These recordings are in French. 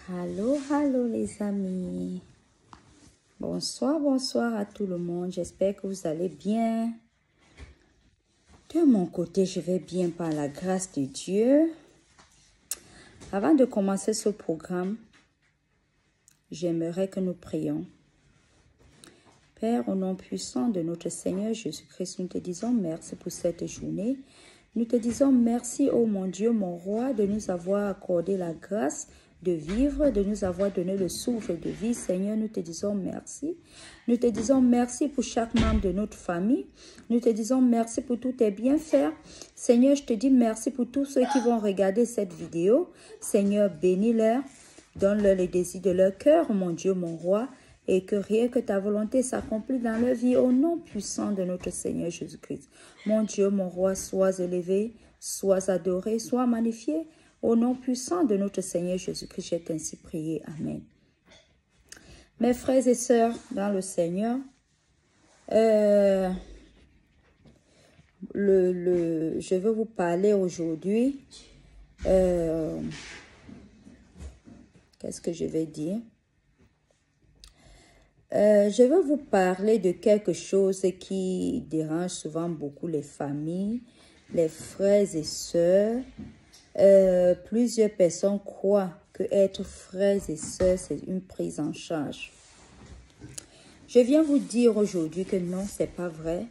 Allô, allô les amis. Bonsoir, bonsoir à tout le monde. J'espère que vous allez bien. De mon côté, je vais bien par la grâce de Dieu. Avant de commencer ce programme, j'aimerais que nous prions. Père, au nom puissant de notre Seigneur Jésus-Christ, nous te disons merci pour cette journée. Nous te disons merci, ô mon Dieu, mon roi, de nous avoir accordé la grâce de vivre, de nous avoir donné le souffle de vie. Seigneur, nous te disons merci. Nous te disons merci pour chaque membre de notre famille. Nous te disons merci pour tous tes bienfaits. Seigneur, je te dis merci pour tous ceux qui vont regarder cette vidéo. Seigneur, bénis-leur, donne-leur les désirs de leur cœur, mon Dieu, mon roi, et que rien que ta volonté s'accomplisse dans leur vie au nom puissant de notre Seigneur Jésus-Christ. Mon Dieu, mon roi, sois élevé, sois adoré, sois magnifié. Au nom puissant de notre Seigneur Jésus-Christ, j'ai ainsi prié. Amen. Mes frères et sœurs dans le Seigneur, je veux vous parler aujourd'hui. Qu'est-ce que je vais dire? Je vais vous parler de quelque chose qui dérange souvent beaucoup les familles, les frères et sœurs. Plusieurs personnes croient que être frères et sœurs, c'est une prise en charge. Je viens vous dire aujourd'hui que non, c'est pas vrai.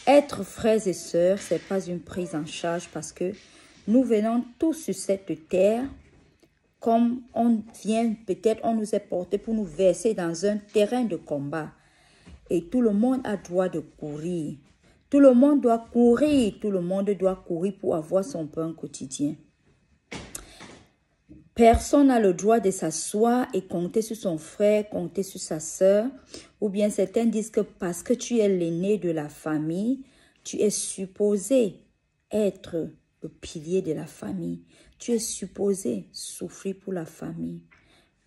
Être frères et sœurs, c'est pas une prise en charge parce que nous venons tous sur cette terre comme on vient, peut-être on nous est porté pour nous verser dans un terrain de combat. Et tout le monde a droit de courir. Tout le monde doit courir. Tout le monde doit courir pour avoir son pain quotidien. Personne n'a le droit de s'asseoir et compter sur son frère, compter sur sa sœur. Ou bien certains disent que parce que tu es l'aîné de la famille, tu es supposé être le pilier de la famille. Tu es supposé souffrir pour la famille.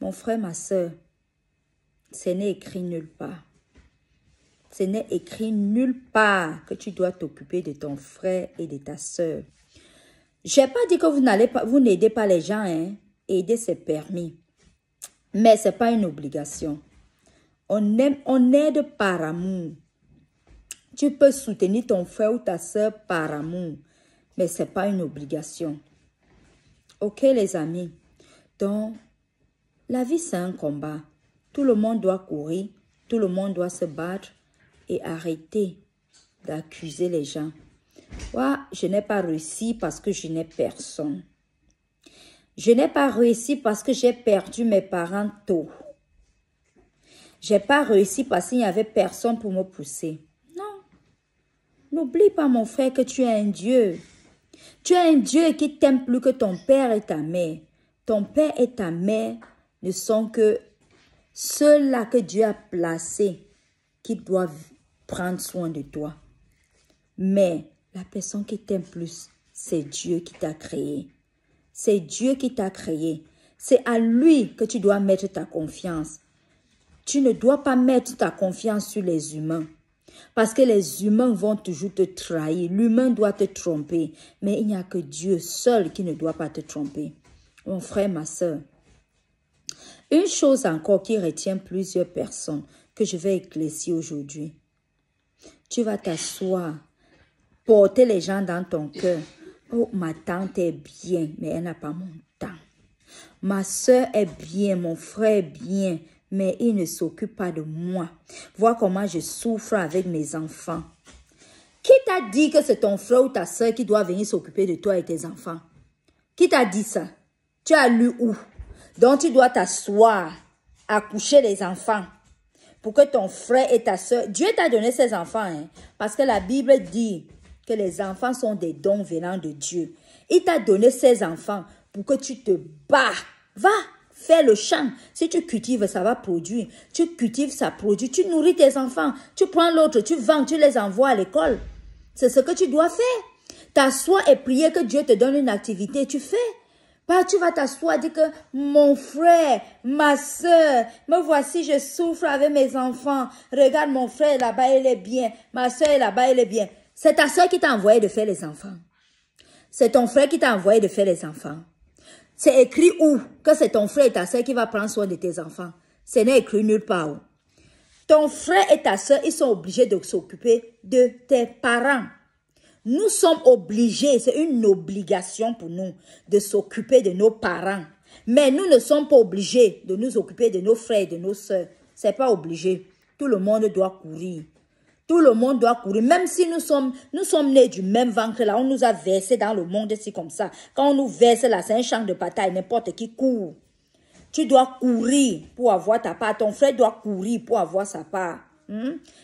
Mon frère, ma sœur, ce n'est écrit nulle part. Ce n'est écrit nulle part que tu dois t'occuper de ton frère et de ta sœur. Je n'ai pas dit que vous n'aidez pas les gens, hein. Aider, c'est permis. Mais ce n'est pas une obligation. On aide par amour. Tu peux soutenir ton frère ou ta sœur par amour. Mais ce n'est pas une obligation. Ok, les amis. Donc, la vie, c'est un combat. Tout le monde doit courir. Tout le monde doit se battre. Et arrêter d'accuser les gens. Ouais, je n'ai pas réussi parce que je n'ai personne. Je n'ai pas réussi parce que j'ai perdu mes parents tôt. Je n'ai pas réussi parce qu'il n'y avait personne pour me pousser. Non. N'oublie pas, mon frère, que tu es un Dieu. Tu es un Dieu qui t'aime plus que ton père et ta mère. Ton père et ta mère ne sont que ceux-là que Dieu a placés qui doivent prendre soin de toi. Mais la personne qui t'aime plus, c'est Dieu qui t'a créé. C'est Dieu qui t'a créé. C'est à lui que tu dois mettre ta confiance. Tu ne dois pas mettre ta confiance sur les humains. Parce que les humains vont toujours te trahir. L'humain doit te tromper. Mais il n'y a que Dieu seul qui ne doit pas te tromper. Mon frère, ma soeur. Une chose encore qui retient plusieurs personnes que je vais éclaircir aujourd'hui. Tu vas t'asseoir, porter les gens dans ton cœur. Oh, ma tante est bien, mais elle n'a pas mon temps. Ma soeur est bien, mon frère est bien, mais il ne s'occupe pas de moi. Vois comment je souffre avec mes enfants. Qui t'a dit que c'est ton frère ou ta soeur qui doit venir s'occuper de toi et tes enfants? Qui t'a dit ça? Tu as lu où? Donc tu dois t'asseoir, accoucher les enfants. Pour que ton frère et ta soeur... Dieu t'a donné ces enfants, hein, parce que la Bible dit que les enfants sont des dons venant de Dieu. Il t'a donné ces enfants pour que tu te bats. Va faire le champ. Si tu cultives, ça va produire. Tu cultives, ça produit. Tu nourris tes enfants. Tu prends l'autre, tu vends, tu les envoies à l'école. C'est ce que tu dois faire. T'assois et prier que Dieu te donne une activité. Tu fais. Pas tu vas t'asseoir et dire que mon frère, ma soeur, me voici, je souffre avec mes enfants. Regarde mon frère là-bas, il est bien. Ma soeur est là-bas, il est bien. C'est ta soeur qui t'a envoyé de faire les enfants. C'est ton frère qui t'a envoyé de faire les enfants. C'est écrit où? Que c'est ton frère et ta soeur qui va prendre soin de tes enfants. Ce n'est écrit nulle part où. Ton frère et ta soeur, ils sont obligés de s'occuper de tes parents. Nous sommes obligés, c'est une obligation pour nous de s'occuper de nos parents. Mais nous ne sommes pas obligés de nous occuper de nos frères et de nos soeurs. Ce n'est pas obligé. Tout le monde doit courir. Tout le monde doit courir. Même si nous sommes nés du même ventre là, on nous a versé dans le monde, c'est comme ça. Quand on nous verse là, c'est un champ de bataille, n'importe qui court. Tu dois courir pour avoir ta part. Ton frère doit courir pour avoir sa part.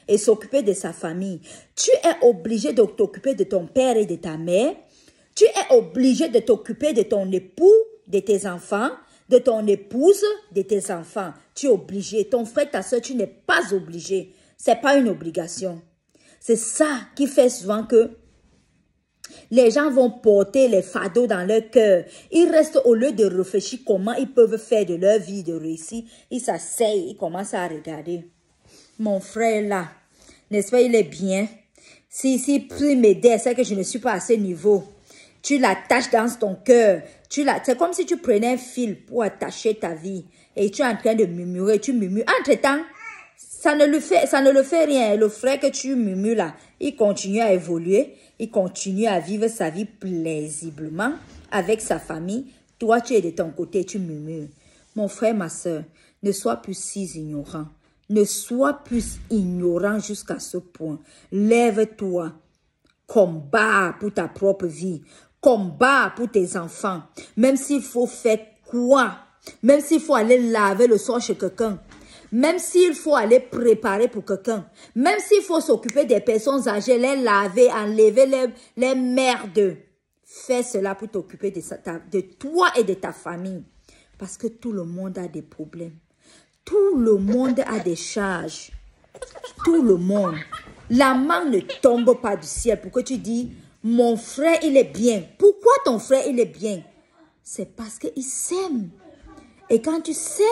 Et s'occuper de sa famille. Tu es obligé de t'occuper de ton père et de ta mère. Tu es obligé de t'occuper de ton époux, de tes enfants, de ton épouse, de tes enfants. Tu es obligé. Ton frère, ta soeur, tu n'es pas obligé. Ce n'est pas une obligation. C'est ça qui fait souvent que les gens vont porter les fardeaux dans leur cœur. Ils restent au lieu de réfléchir comment ils peuvent faire de leur vie de réussir. Ils s'asseyent, ils commencent à regarder. Mon frère là, n'est-ce pas, il est bien. Si m'aider, c'est que je ne suis pas à ce niveau. Tu l'attaches dans ton cœur. C'est comme si tu prenais un fil pour attacher ta vie. Et tu es en train de murmurer, tu murmures. Entre-temps, ça ne le fait rien. Le frère que tu murmures là, il continue à évoluer. Il continue à vivre sa vie paisiblement avec sa famille. Toi, tu es de ton côté, tu murmures. Mon frère, ma soeur, ne sois plus si ignorant. Ne sois plus ignorant jusqu'à ce point. Lève-toi. Combat pour ta propre vie. Combat pour tes enfants. Même s'il faut faire quoi? Même s'il faut aller laver le soir chez quelqu'un. Même s'il faut aller préparer pour quelqu'un. Même s'il faut s'occuper des personnes âgées, les laver, enlever les merdes. Fais cela pour t'occuper de toi et de ta famille. Parce que tout le monde a des problèmes. Tout le monde a des charges. Tout le monde. La main ne tombe pas du ciel pour que tu dis, mon frère, il est bien. Pourquoi ton frère, il est bien? C'est parce qu'il s'aime. Et quand tu sèmes,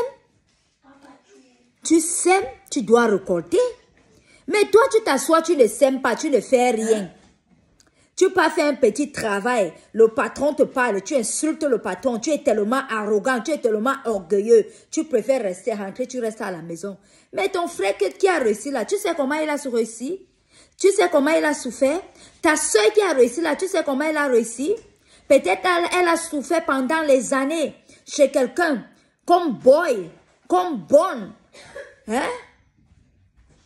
tu dois récolter. Mais toi, tu t'assois, tu ne sèmes pas, tu ne fais rien. Tu peux faire un petit travail, le patron te parle, tu insultes le patron, tu es tellement arrogant, tu es tellement orgueilleux, tu préfères rester rentré, tu restes à la maison. Mais ton frère qui a réussi là, tu sais comment il a réussi? Tu sais comment il a souffert? Ta soeur qui a réussi là, tu sais comment elle a réussi? Peut-être elle a souffert pendant les années chez quelqu'un, comme boy, comme bonne. Hein?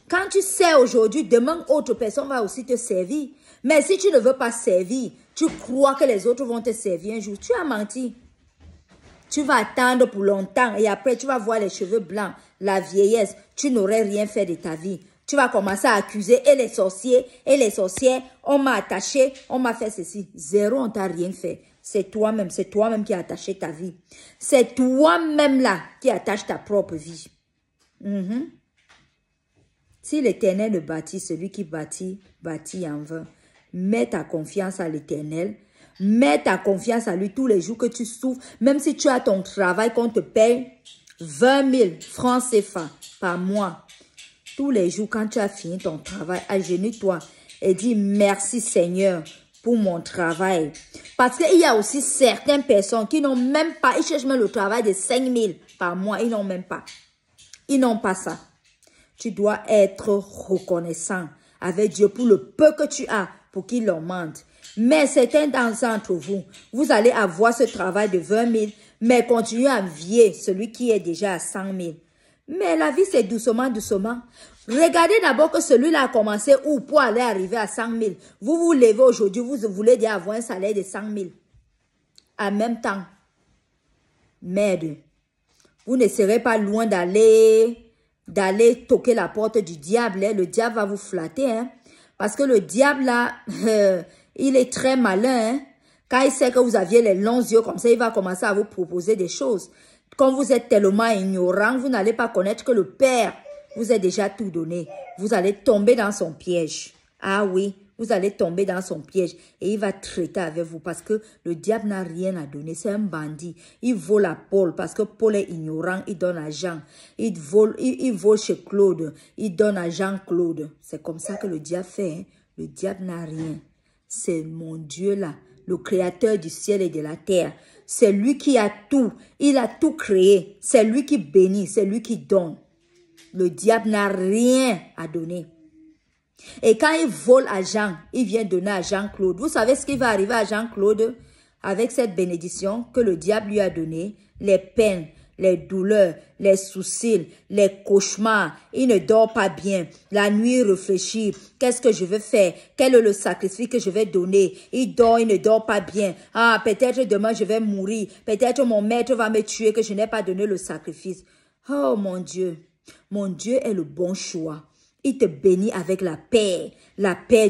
Quand tu sais aujourd'hui, demain, autre personne va aussi te servir. Mais si tu ne veux pas servir, tu crois que les autres vont te servir un jour. Tu as menti. Tu vas attendre pour longtemps et après tu vas voir les cheveux blancs, la vieillesse. Tu n'aurais rien fait de ta vie. Tu vas commencer à accuser et les sorciers et les sorcières. On m'a attaché, on m'a fait ceci. Zéro, on t'a rien fait. C'est toi-même qui as attaché ta vie. C'est toi-même là qui attache ta propre vie. Si l'Éternel le bâtit, celui qui bâtit, bâtit en vain. Mets ta confiance à l'Éternel. Mets ta confiance à lui tous les jours que tu souffres. Même si tu as ton travail qu'on te paye 20 000 francs CFA par mois. Tous les jours quand tu as fini ton travail, agenouille-toi et dis merci Seigneur pour mon travail. Parce qu'il y a aussi certaines personnes qui n'ont même pas, ils cherchent même le travail de 5 000 par mois. Ils n'ont même pas. Ils n'ont pas ça. Tu dois être reconnaissant avec Dieu pour le peu que tu as, pour qu'il l'augmente. Mais certains d'entre vous, vous allez avoir ce travail de 20 000, mais continuez à envier celui qui est déjà à 100 000. Mais la vie, c'est doucement, doucement. Regardez d'abord que celui-là a commencé où pour aller arriver à 100 000. Vous vous levez aujourd'hui, vous voulez déjà avoir un salaire de 100 000. En même temps, merde, vous ne serez pas loin d'aller toquer la porte du diable. Hein. Le diable va vous flatter. Hein. Parce que le diable, là, il est très malin. Hein. Quand il sait que vous aviez les longs yeux comme ça, il va commencer à vous proposer des choses. Quand vous êtes tellement ignorant, vous n'allez pas connaître que le Père vous a déjà tout donné. Vous allez tomber dans son piège. Ah oui, vous allez tomber dans son piège. Et il va traiter avec vous parce que le diable n'a rien à donner. C'est un bandit. Il vole à Paul parce que Paul est ignorant. Il donne à Jean. Il vole chez Claude. Il donne à Jean-Claude. C'est comme ça que le diable fait. Hein. Le diable n'a rien. C'est mon Dieu là. le créateur du ciel et de la terre. C'est lui qui a tout. Il a tout créé. C'est lui qui bénit. C'est lui qui donne. Le diable n'a rien à donner. Et quand il vole à Jean, il vient donner à Jean-Claude. Vous savez ce qui va arriver à Jean-Claude avec cette bénédiction que le diable lui a donnée? Les peines, les douleurs, les soucis, les cauchemars. Il ne dort pas bien. La nuit, il réfléchit. Qu'est-ce que je vais faire? Quel est le sacrifice que je vais donner? Il ne dort pas bien. Ah, peut-être demain je vais mourir. Peut-être mon maître va me tuer que je n'ai pas donné le sacrifice. Oh mon Dieu. Mon Dieu est le bon choix. Il te bénit avec la paix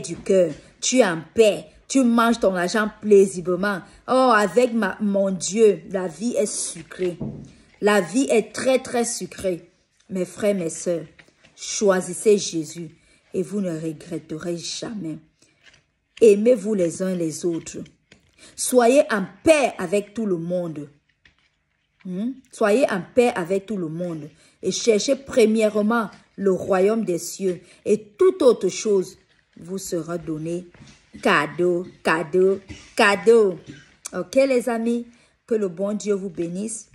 du cœur. Tu es en paix. Tu manges ton argent paisiblement. Oh, avec mon Dieu, la vie est sucrée. La vie est très, très sucrée. Mes frères, mes sœurs, choisissez Jésus et vous ne regretterez jamais. Aimez-vous les uns les autres. Soyez en paix avec tout le monde. Soyez en paix avec tout le monde. Et cherchez premièrement le royaume des cieux. Et toute autre chose vous sera donnée. Cadeau, cadeau, cadeau. Ok les amis, que le bon Dieu vous bénisse.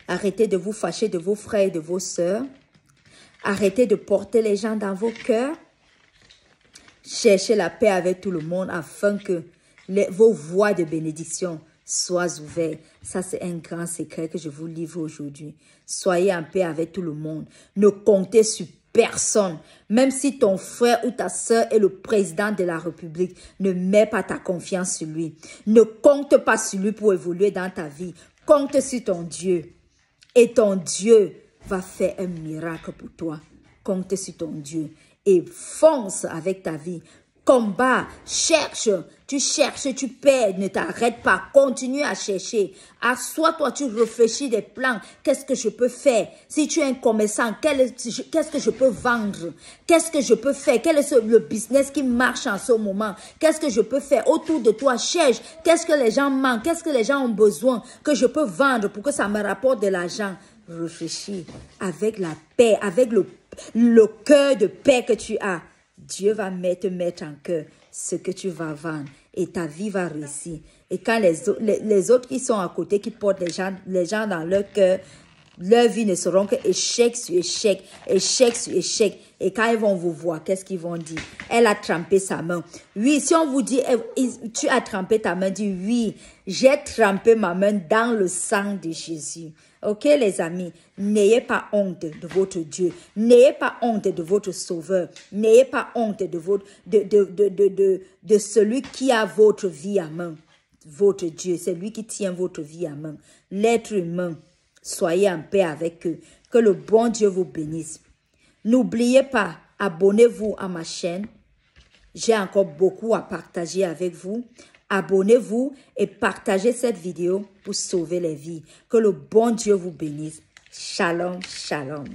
Arrêtez de vous fâcher de vos frères et de vos sœurs. Arrêtez de porter les gens dans vos cœurs. Cherchez la paix avec tout le monde afin que vos voies de bénédiction soient ouvertes. Ça, c'est un grand secret que je vous livre aujourd'hui. Soyez en paix avec tout le monde. Ne comptez sur personne. Même si ton frère ou ta soeur est le président de la République, ne mets pas ta confiance sur lui. Ne compte pas sur lui pour évoluer dans ta vie. Compte sur ton Dieu. Et ton Dieu va faire un miracle pour toi. Compte sur ton Dieu. Et fonce avec ta vie. Combat, cherche, tu perds, ne t'arrête pas, continue à chercher. Assois-toi, tu réfléchis des plans, qu'est-ce que je peux faire? Si tu es un commerçant, qu'est-ce que je peux vendre? Qu'est-ce que je peux faire? Quel est le business qui marche en ce moment? Qu'est-ce que je peux faire? Autour de toi, cherche, qu'est-ce que les gens manquent? Qu'est-ce que les gens ont besoin que je peux vendre pour que ça me rapporte de l'argent? Réfléchis avec la paix, avec le cœur de paix que tu as. Dieu va te mettre en cœur ce que tu vas vendre et ta vie va réussir. Et quand les autres qui sont à côté, qui portent les gens dans leur cœur, leur vie ne seront que échec sur échec, échec sur échec. Et quand ils vont vous voir, qu'est-ce qu'ils vont dire? Elle a trempé sa main. Oui, si on vous dit, tu as trempé ta main, dis oui, j'ai trempé ma main dans le sang de Jésus. Ok les amis, n'ayez pas honte de votre Dieu, n'ayez pas honte de votre Sauveur, n'ayez pas honte de celui qui a votre vie à main. Votre Dieu, c'est lui qui tient votre vie à main. L'être humain, soyez en paix avec eux. Que le bon Dieu vous bénisse. N'oubliez pas, abonnez-vous à ma chaîne. J'ai encore beaucoup à partager avec vous. Abonnez-vous et partagez cette vidéo pour sauver les vies. Que le bon Dieu vous bénisse. Shalom, shalom.